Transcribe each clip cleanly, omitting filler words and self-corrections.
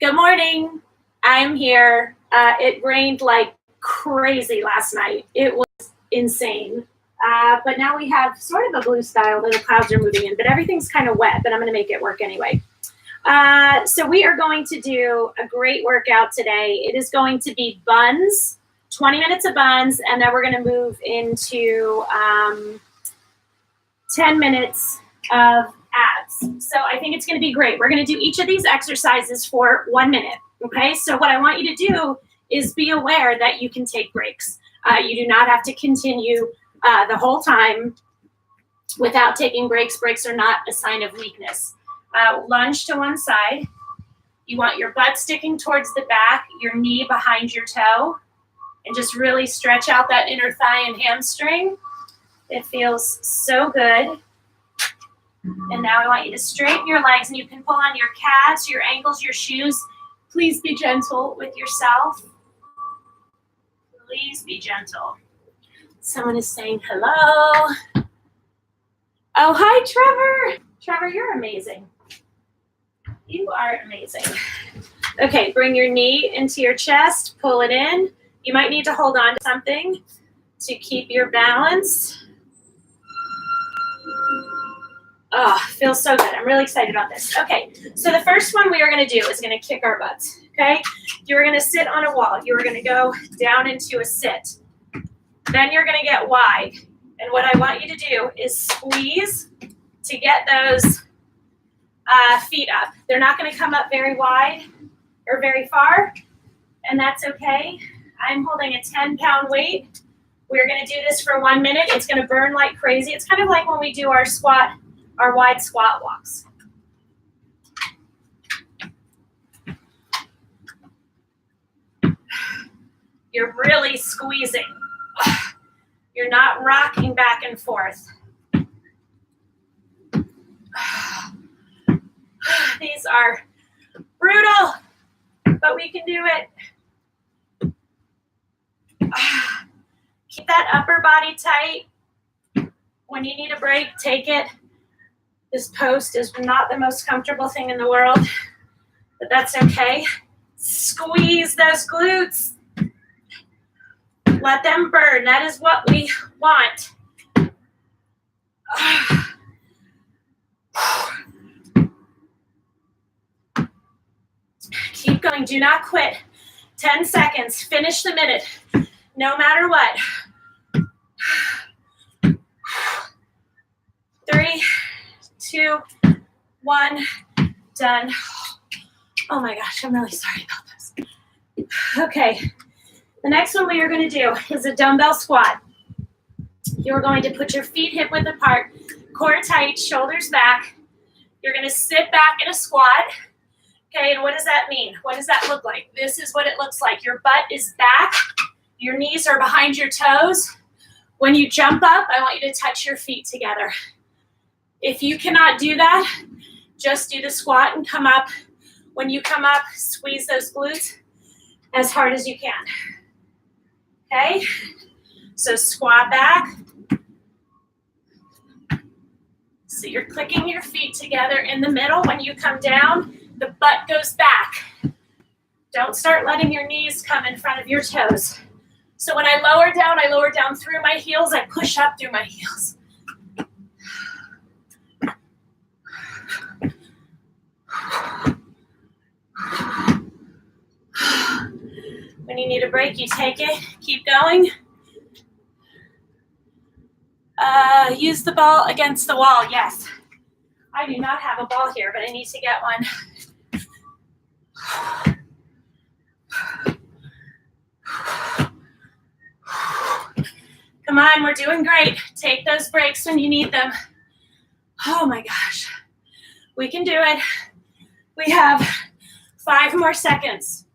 Good morning. I'm here. It rained like crazy last night. It was insane. But now we have sort of a blue sky, although the clouds are moving in, but everything's kind of wet, but I'm going to make it work anyway. So we are going to do a great workout today. It is going to be buns, 20 minutes of buns, and then we're going to move into 10 minutes of abs. So I think it's going to be great. We're going to do each of these exercises for 1 minute. Okay. So what I want you to do is be aware that you can take breaks. You do not have to continue the whole time without taking breaks. Breaks are not a sign of weakness. Lunge to one side. You want your butt sticking towards the back, your knee behind your toe, and just really stretch out that inner thigh and hamstring. It feels so good. And now I want you to straighten your legs, and you can pull on your calves, your ankles, your shoes. Please be gentle with yourself. Please be gentle. Someone is saying hello. Oh, hi, Trevor. Trevor, you're amazing. You are amazing. Okay, bring your knee into your chest. Pull it in. You might need to hold on to something to keep your balance. Oh, feels so good. I'm really excited about this. Okay, so the first one we are going to do is going to kick our butts, okay? You're going to sit on a wall. You're going to go down into a sit. Then you're going to get wide. And what I want you to do is squeeze to get those feet up. They're not going to come up very wide or very far, and that's okay. I'm holding a 10-pound weight. We're going to do this for 1 minute. It's going to burn like crazy. It's kind of like when we do our squat, our wide squat walks. You're really squeezing. You're not rocking back and forth. These are brutal, but we can do it. Keep that upper body tight. When you need a break, take it. This post is not the most comfortable thing in the world, but that's okay. Squeeze those glutes. Let them burn. That is what we want. Keep going. Do not quit. 10 seconds. Finish the minute, no matter what. 3, 2, 1, done. Oh my gosh, I'm really sorry about this. Okay, the next one we are going to do is a dumbbell squat. You're going to put your feet hip width apart, core tight, shoulders back. You're going to sit back in a squat. Okay, and what does that mean? What does that look like? This is what it looks like. Your butt is back. Your knees are behind your toes. When you jump up, I want you to touch your feet together. If you cannot do that, just do the squat and come up. When you come up, squeeze those glutes as hard as you can. Okay? So squat back. So you're clicking your feet together in the middle. When you come down, the butt goes back. Don't start letting your knees come in front of your toes. So when I lower down through my heels. I push up through my heels. When you need a break, you take it. Keep going. Use the ball against the wall. Yes. I do not have a ball here, but I need to get one. Come on, we're doing great. Take those breaks when you need them. Oh my gosh. We can do it. We have 5 more seconds.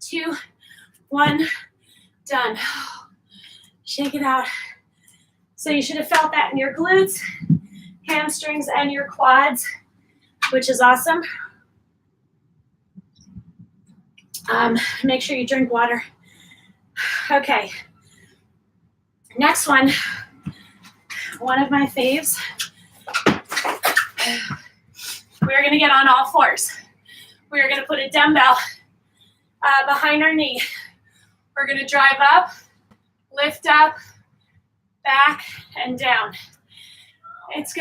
2, 1, done. Shake it out. So you should have felt that in your glutes, hamstrings, and your quads, which is awesome. Make sure you drink water. Okay. Next one of my faves. We're going to get on all fours. We're going to put a dumbbell behind our knee. We're going to drive up, lift up, back, and down. It's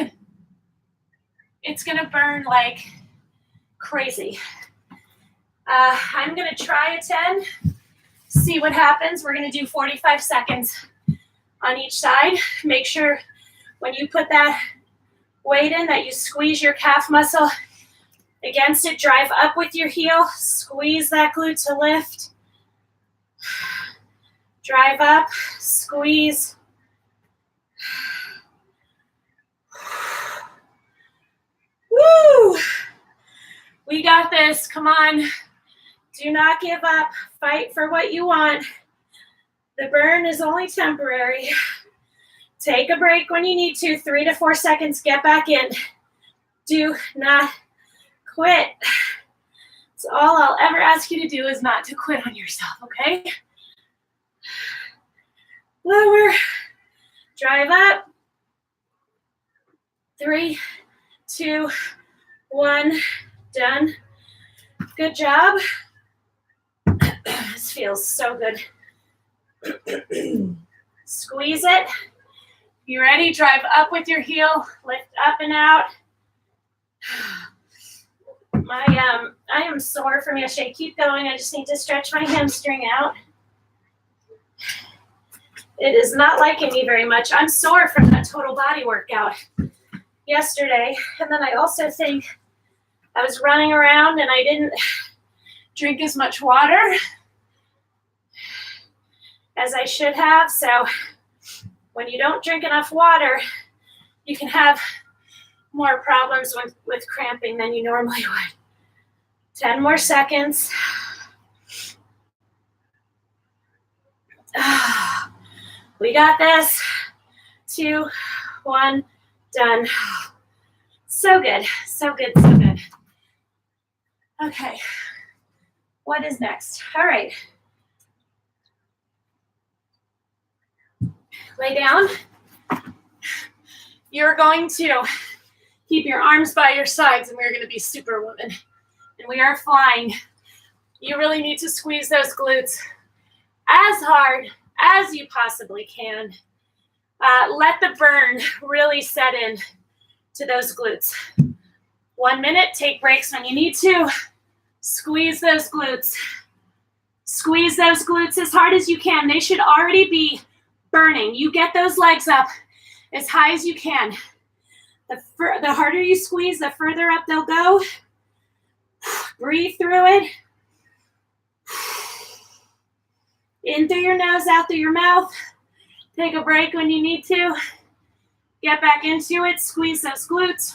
gonna burn like crazy. I'm gonna try a 10, see what happens. We're gonna do 45 seconds on each side. Make sure when you put that weight in that you squeeze your calf muscle against it. Drive up with your heel, squeeze that glute to lift. Drive up, squeeze. Woo! We got this. Come on. Do not give up. Fight for what you want. The burn is only temporary. Take a break when you need to. 3 to 4 seconds. Get back in. Do not quit. So all I'll ever ask you to do is not to quit on yourself, okay? Lower. Drive up. 3, 2, 1. Done. Good job. This feels so good. Squeeze it. You ready? Drive up with your heel. Lift up and out. I am sore from yesterday. Keep going. I just need to stretch my hamstring out. It is not liking me very much. I'm sore from that total body workout yesterday. And then I also think I was running around and I didn't drink as much water as I should have. So when you don't drink enough water, you can have more problems with cramping than you normally would. 10 more seconds. We got this. 2, 1, done. So good, so good, so good. Okay, what is next? All right. Lay down. You're going to keep your arms by your sides, and we're going to be Superwoman. And we are flying. You really need to squeeze those glutes as hard as you possibly can. Let the burn really set in to those glutes. 1 minute, take breaks when you need to. Squeeze those glutes. Squeeze those glutes as hard as you can. They should already be burning. You get those legs up as high as you can. The harder you squeeze, the further up they'll go. Breathe through it. In through your nose, out through your mouth. Take a break when you need to. Get back into it. Squeeze those glutes.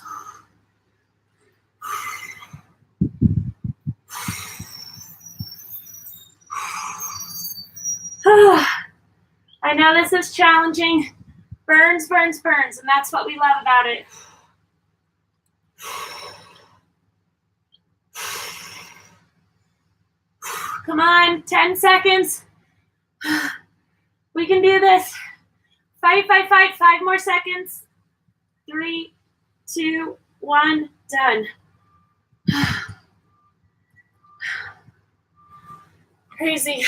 I know this is challenging. Burns, burns, burns, and that's what we love about it. Come on, 10 seconds. We can do this. Fight, fight, fight. 5 more seconds. 3, 2, 1, done. Crazy.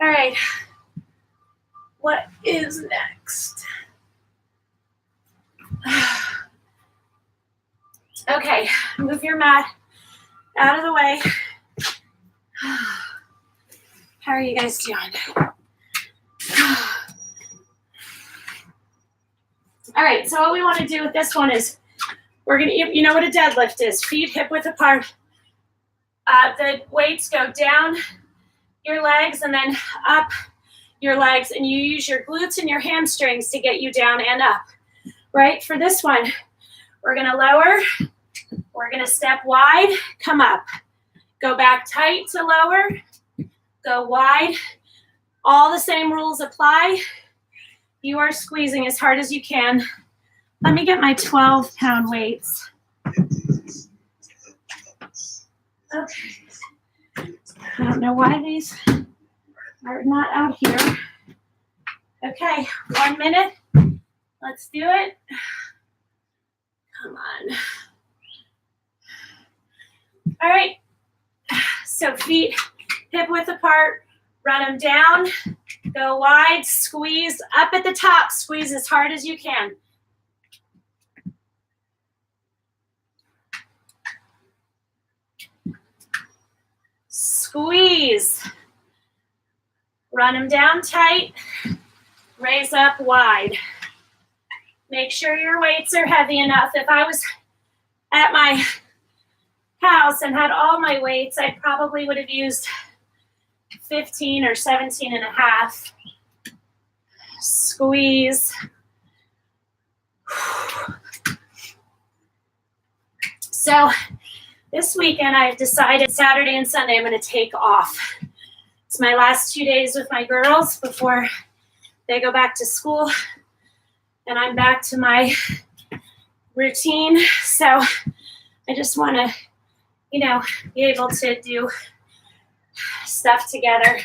All right. What is next? Okay, move your mat out of the way. How are you guys doing? All right, so what we want to do with this one is we're going to, you know what a deadlift is, feet hip width apart. The weights go down your legs and then up your legs, and you use your glutes and your hamstrings to get you down and up, right? For this one, we're going to lower, we're going to step wide, come up, go back tight to lower, go wide. All the same rules apply. You are squeezing as hard as you can. Let me get my 12-pound weights. Okay. I don't know why these are not out here. Okay, 1 minute. Let's do it. Come on. All right, so feet hip width apart, run them down, go wide, squeeze up at the top, squeeze as hard as you can. Squeeze. Run them down tight, raise up wide. Make sure your weights are heavy enough. If I was at my house and had all my weights, I probably would have used 15 or 17 and a half. Squeeze. So this weekend I've decided Saturday and Sunday I'm going to take off. It's my last 2 days with my girls before they go back to school, and I'm back to my routine. So I just want to, be able to do stuff together.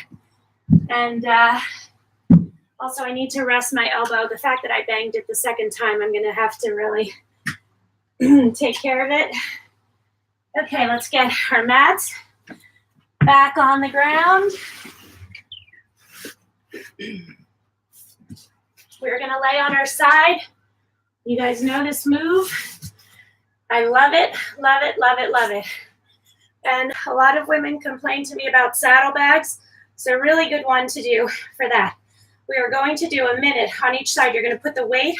And also I need to rest my elbow. The fact that I banged it the second time, I'm going to have to really take care of it. Okay, let's get our mats back on the ground. We're going to lay on our side. You guys know this move. I love it, love it, love it, love it. And a lot of women complain to me about saddlebags. It's a really good one to do for that. We are going to do a minute on each side. You're going to put the weight.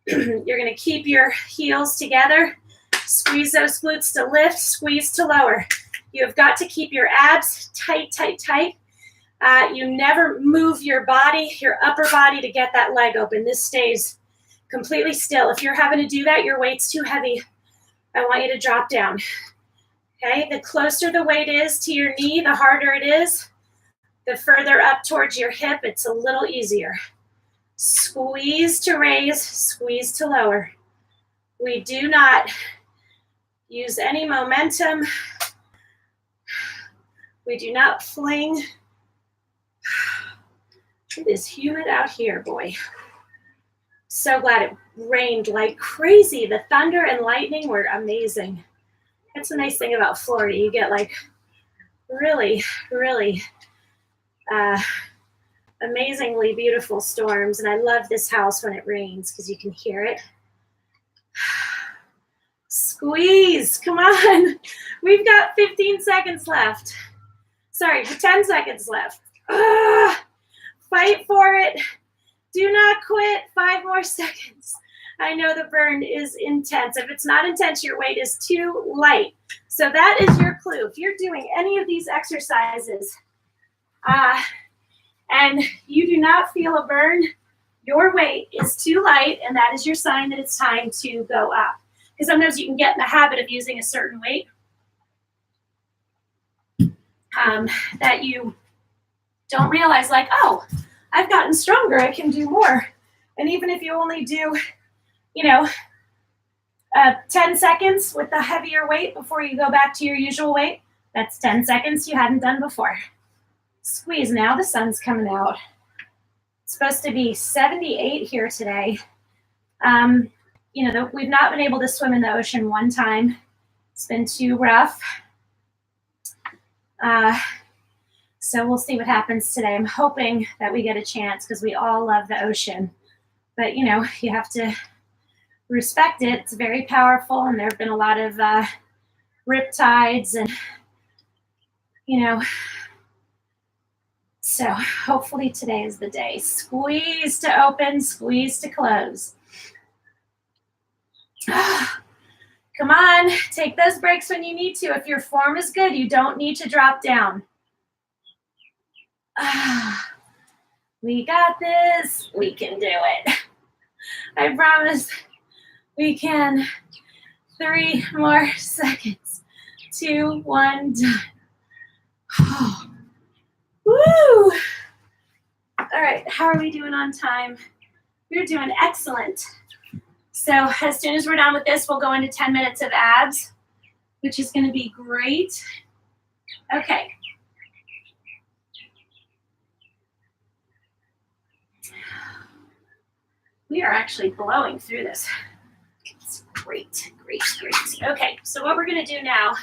You're going to keep your heels together. Squeeze those glutes to lift, squeeze to lower. You have got to keep your abs tight, tight, tight. You never move your body, your upper body, to get that leg open. This stays completely still. If you're having to do that, your weight's too heavy, I want you to drop down. Okay, the closer the weight is to your knee, the harder it is. The further up towards your hip, it's a little easier. Squeeze to raise, squeeze to lower. We do not use any momentum. We do not fling. It is humid out here, boy. So glad it rained like crazy. The thunder and lightning were amazing. That's the nice thing about Florida. You get like really, really amazingly beautiful storms. And I love this house when it rains because you can hear it. Squeeze, come on. We've got 15 seconds left. Sorry, 10 seconds left. Fight for it. Do not quit. 5 more seconds. I know the burn is intense. If it's not intense, your weight is too light. So that is your clue. If you're doing any of these exercises and you do not feel a burn, your weight is too light, and that is your sign that it's time to go up. Because sometimes you can get in the habit of using a certain weight that you don't realize, like, oh, I've gotten stronger, I can do more. And even if you only do, 10 seconds with the heavier weight before you go back to your usual weight, that's 10 seconds you hadn't done before. Squeeze. Now the sun's coming out. It's supposed to be 78 here today. We've not been able to swim in the ocean one time. It's been too rough. So we'll see what happens today. I'm hoping that we get a chance because we all love the ocean. But, you have to respect it. It's very powerful, and there have been a lot of riptides and, so hopefully today is the day. Squeeze to open, squeeze to close. Come on, take those breaks when you need to. If your form is good, you don't need to drop down. We got this. We can do it. I promise we can. 3 more seconds. 2, 1, done. Woo! All right, how are we doing on time? We're doing excellent. So as soon as we're done with this, we'll go into 10 minutes of abs, which is going to be great. Okay. We are actually blowing through this. It's great, great, great. Okay, so what we're going to do now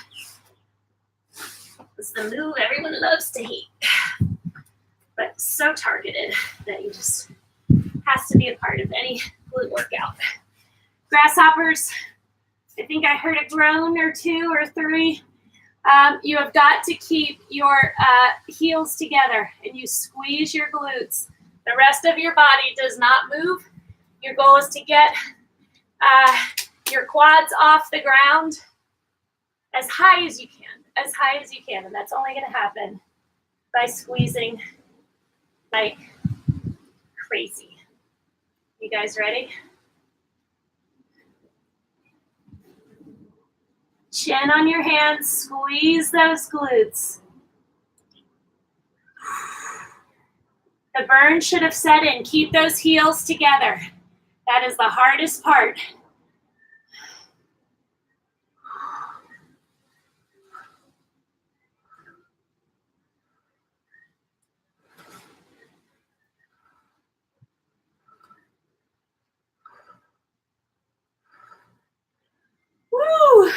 It's the move everyone loves to hate, but so targeted that you just has to be a part of any glute workout. Grasshoppers, I think I heard a groan or two or three. You have got to keep your heels together and you squeeze your glutes. The rest of your body does not move. Your goal is to get your quads off the ground as high as you can, and that's only going to happen by squeezing like crazy. You guys ready? Chin on your hands, squeeze those glutes. The burn should have set in. Keep those heels together. That is the hardest part. Woo!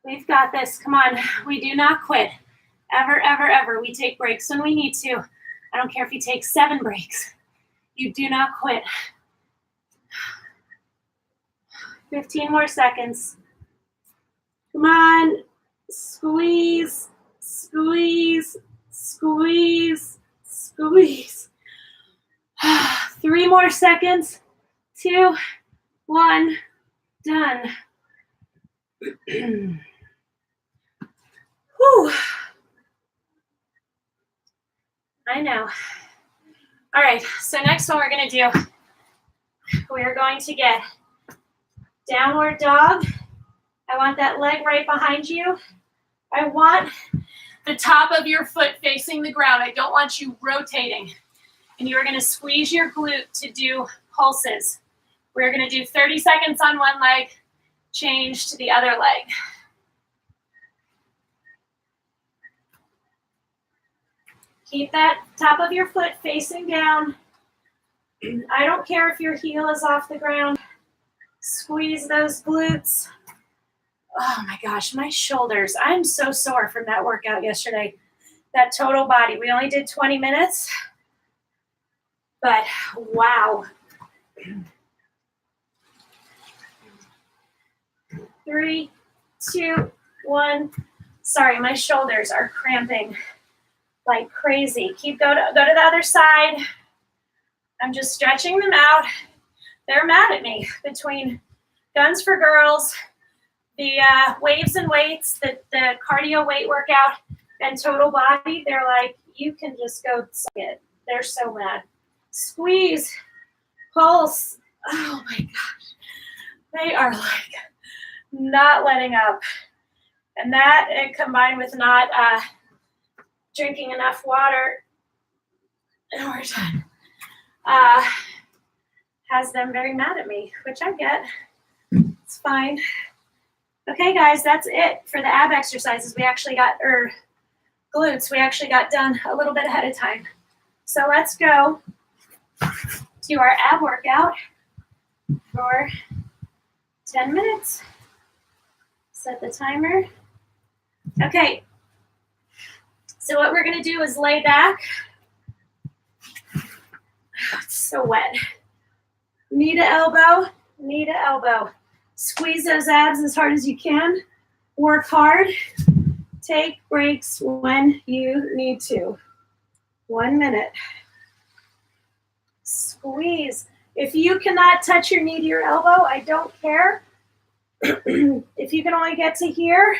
We've got this. Come on. We do not quit. Ever, ever, ever. We take breaks when we need to. I don't care if you take 7 breaks. You do not quit. 15 more seconds. Come on. Squeeze, squeeze, squeeze, squeeze. 3 more seconds. 2, 1. Done. Whew. I know. All right, so next one we're going to do, we're going to get downward dog. I want that leg right behind you. I want the top of your foot facing the ground. I don't want you rotating. And you're going to squeeze your glute to do pulses. We're going to do 30 seconds on one leg, change to the other leg. Keep that top of your foot facing down. I don't care if your heel is off the ground. Squeeze those glutes. Oh my gosh, my shoulders. I'm so sore from that workout yesterday. That total body. We only did 20 minutes, but wow. 3, 2, 1. Sorry, my shoulders are cramping like crazy. Go to the other side. I'm just stretching them out. They're mad at me between Guns for Girls, the waves and weights, the cardio weight workout, and total body. They're like, you can just go suck it. They're so mad. Squeeze, pulse. Oh my gosh. They are like not letting up. And that, and combined with not drinking enough water, and we're done, has them very mad at me, which I get. It's fine. Okay, guys, that's it for the ab exercises. We actually got, glutes, we actually got done a little bit ahead of time. So let's go to our ab workout for 10 minutes. Set the timer. Okay, so what we're going to do is lay back. Oh, it's so wet. Knee to elbow, knee to elbow. Squeeze those abs as hard as you can. Work hard. Take breaks when you need to. 1 minute. Squeeze. If you cannot touch your knee to your elbow, I don't care. If you can only get to here,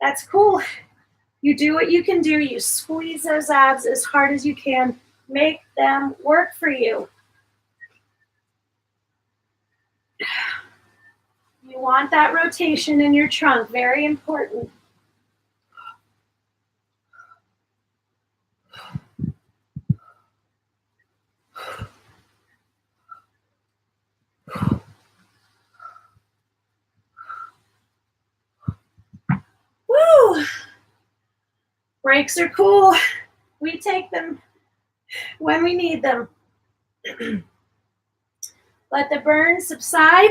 that's cool. You do what you can do. You squeeze those abs as hard as you can. Make them work for you. You want that rotation in your trunk. Very important. Woo! Breaks are cool. We take them when we need them. Let the burn subside.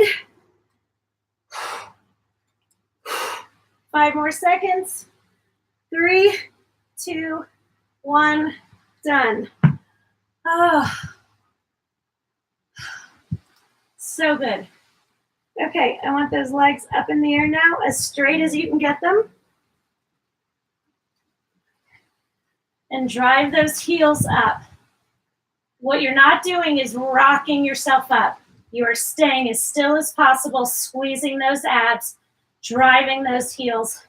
5 more seconds. 3, 2, 1, done. Oh, so good. Okay, I want those legs up in the air now, as straight as you can get them. And drive those heels up. What you're not doing is rocking yourself up. You are staying as still as possible, squeezing those abs, driving those heels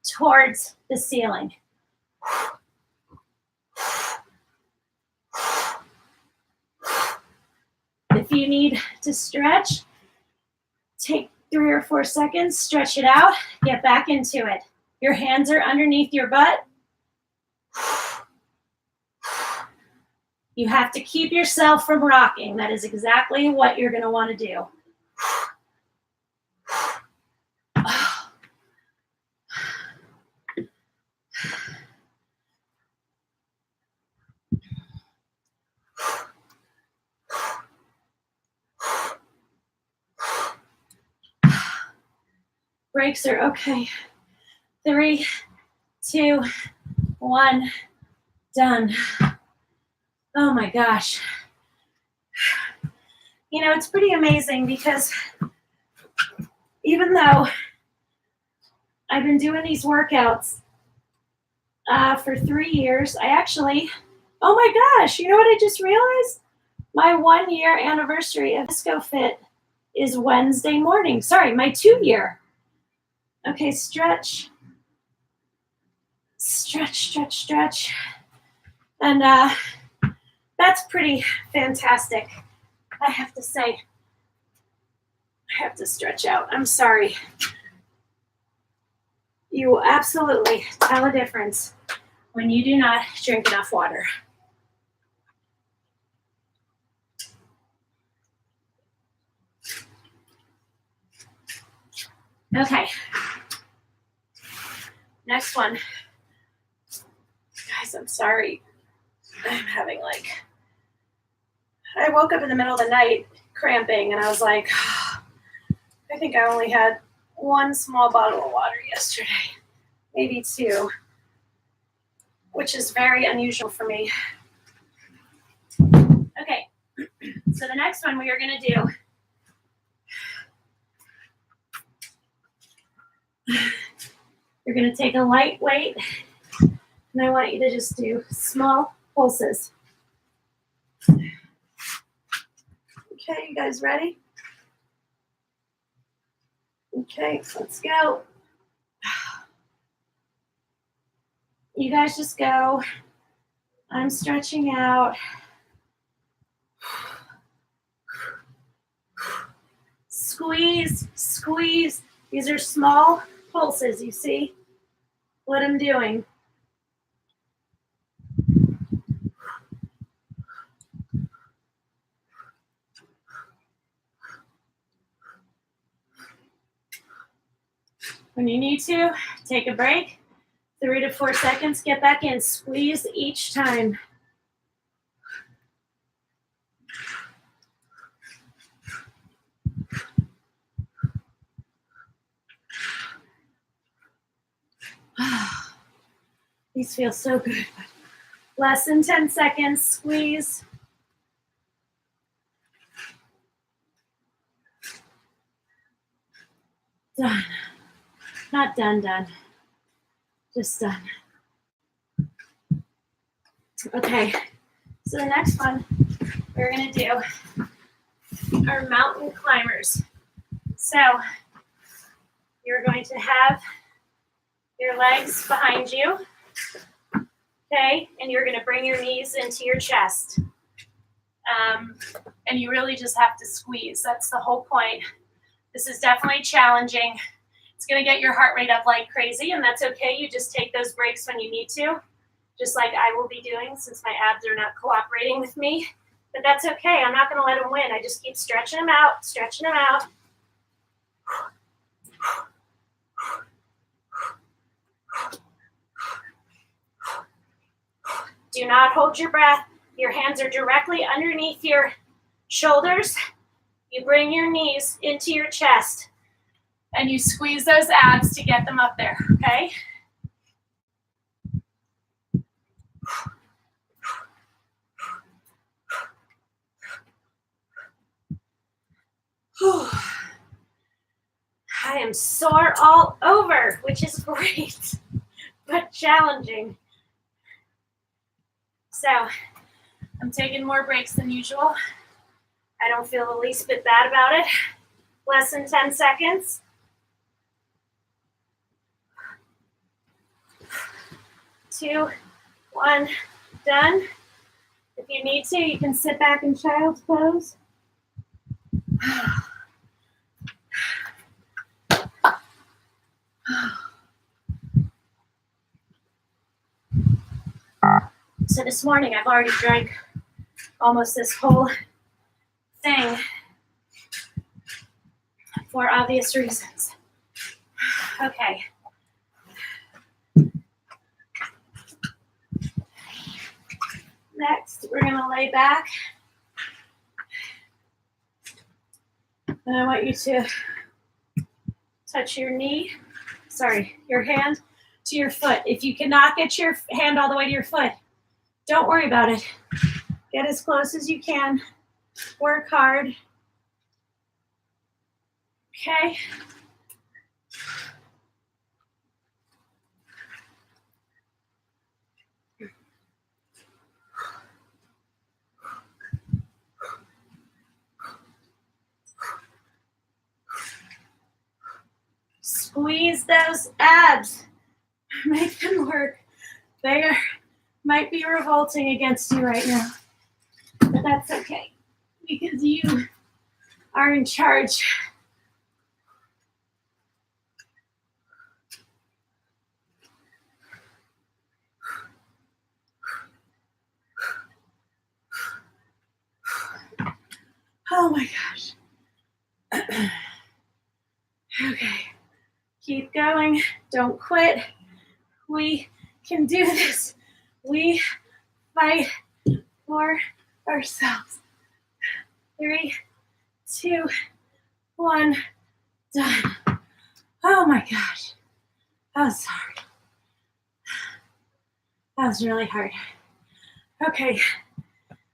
towards the ceiling. If you need to stretch, take 3 or 4 seconds, stretch it out, get back into it. Your hands are underneath your butt. You have to keep yourself from rocking. That is exactly what you're going to want to do. Breaks are okay. 3, 2, 1, done. Oh my gosh. You know, it's pretty amazing because even though I've been doing these workouts for 3 years, I actually, oh my gosh, you know what I just realized? My 1-year anniversary of Disco Fit is Wednesday morning. Sorry, my 2-year. Okay, stretch. Stretch, stretch, stretch. And that's pretty fantastic, I have to say. I have to stretch out. I'm sorry. You will absolutely tell a difference when you do not drink enough water. Okay. Next one. Guys, I'm sorry. I'm having I woke up in the middle of the night cramping and I was like, I think I only had 1 small bottle of water yesterday, maybe 2, which is very unusual for me. Okay, so the next one we are going to do, you're going to take a light weight, and I want you to just do small pulses. Okay, you guys ready? Okay, let's go. You guys just go. I'm stretching out. Squeeze, squeeze. These are small pulses, you see what I'm doing. When you need to, take a break. 3 to 4 seconds, get back in. Squeeze each time. These feel so good. Less than 10 seconds, squeeze. Done. Not done, done. Just done. Okay, so the next one we're gonna do are mountain climbers. So you're going to have your legs behind you, okay? And you're gonna bring your knees into your chest. And you really just have to squeeze. That's the whole point. This is definitely challenging. It's gonna get your heart rate up like crazy, and that's okay. You just take those breaks when you need to, just like I will be doing since my abs are not cooperating with me. But that's okay. I'm not gonna let them win. I just keep stretching them out, stretching them out. Do not hold your breath. Your hands are directly underneath your shoulders. You bring your knees into your chest. And you squeeze those abs to get them up there, okay? I am sore all over, which is great, but challenging. So I'm taking more breaks than usual. I don't feel the least bit bad about it. Less than 10 seconds. 2, 1, done. If you need to, you can sit back in child's pose. So this morning I've already drank almost this whole thing for obvious reasons. Okay. Next, we're gonna lay back. And I want you to touch your your hand to your foot. If you cannot get your hand all the way to your foot, don't worry about it. Get as close as you can. Work hard. Okay. Squeeze those abs. Make them work. They might be revolting against you right now, but that's okay because you are in charge. Oh my gosh. Okay. Keep going. Don't quit. We can do this. We fight for ourselves. 3, 2, 1, done. Oh my gosh. Oh, sorry. That was really hard. Okay.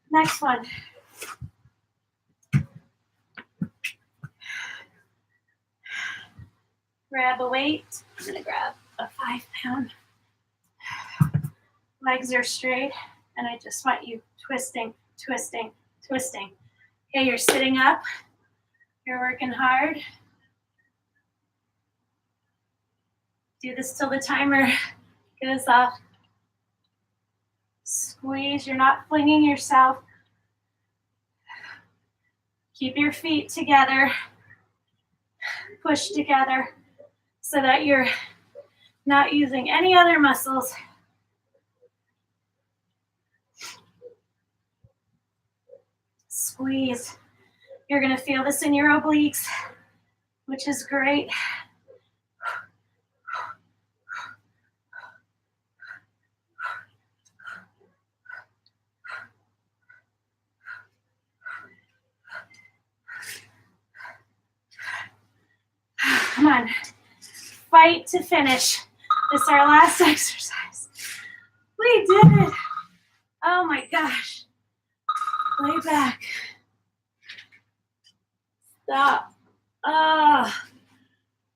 Next one. Grab a weight. I'm going to grab a 5-pound. Legs are straight, and I just want you twisting, twisting, twisting. Okay, you're sitting up. You're working hard. Do this till the timer goes off. Squeeze. You're not flinging yourself. Keep your feet together. Push together so that you're not using any other muscles. Squeeze. You're going to feel this in your obliques, which is great. Come on. Fight to finish. This is our last exercise. We did it. Oh my gosh. Lay back. Stop.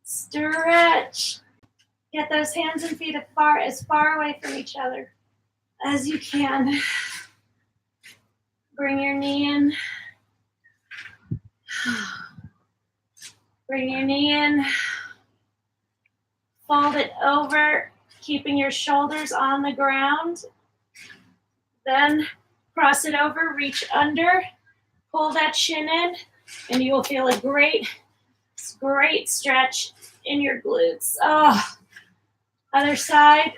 Stretch. Get those hands and feet as far away from each other as you can. Bring your knee in. Bring your knee in. Fold it over, keeping your shoulders on the ground. Then cross it over, reach under, pull that chin in, and you will feel a great stretch in your glutes. Oh, other side,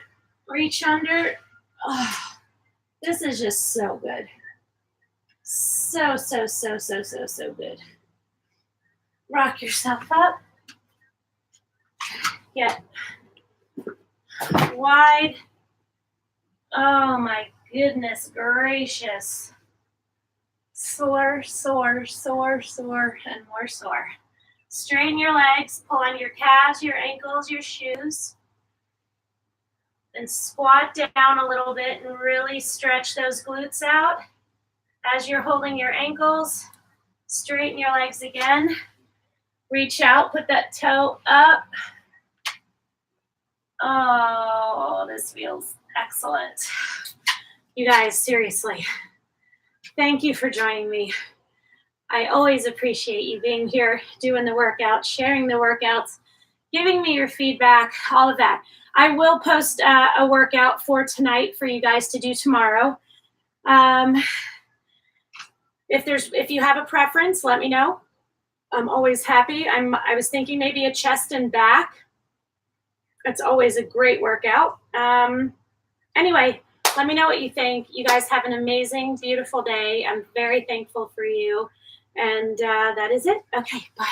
reach under. Oh, this is just so good. So good. Rock yourself up. Get wide. Oh my goodness gracious. Sore, and more sore. Straighten your legs, pull on your calves, your ankles, your shoes. Then squat down a little bit and really stretch those glutes out. As you're holding your ankles, straighten your legs again. Reach out, put that toe up. Oh, this feels excellent. You guys, seriously, thank you for joining me. I always appreciate you being here, doing the workouts, sharing the workouts, giving me your feedback, all of that. I will post a workout for tonight for you guys to do tomorrow. If you have a preference, let me know. I'm always happy. I was thinking maybe a chest and back. It's always a great workout. Anyway, let me know what you think. You guys have an amazing, beautiful day. I'm very thankful for you. And that is it. Okay, bye.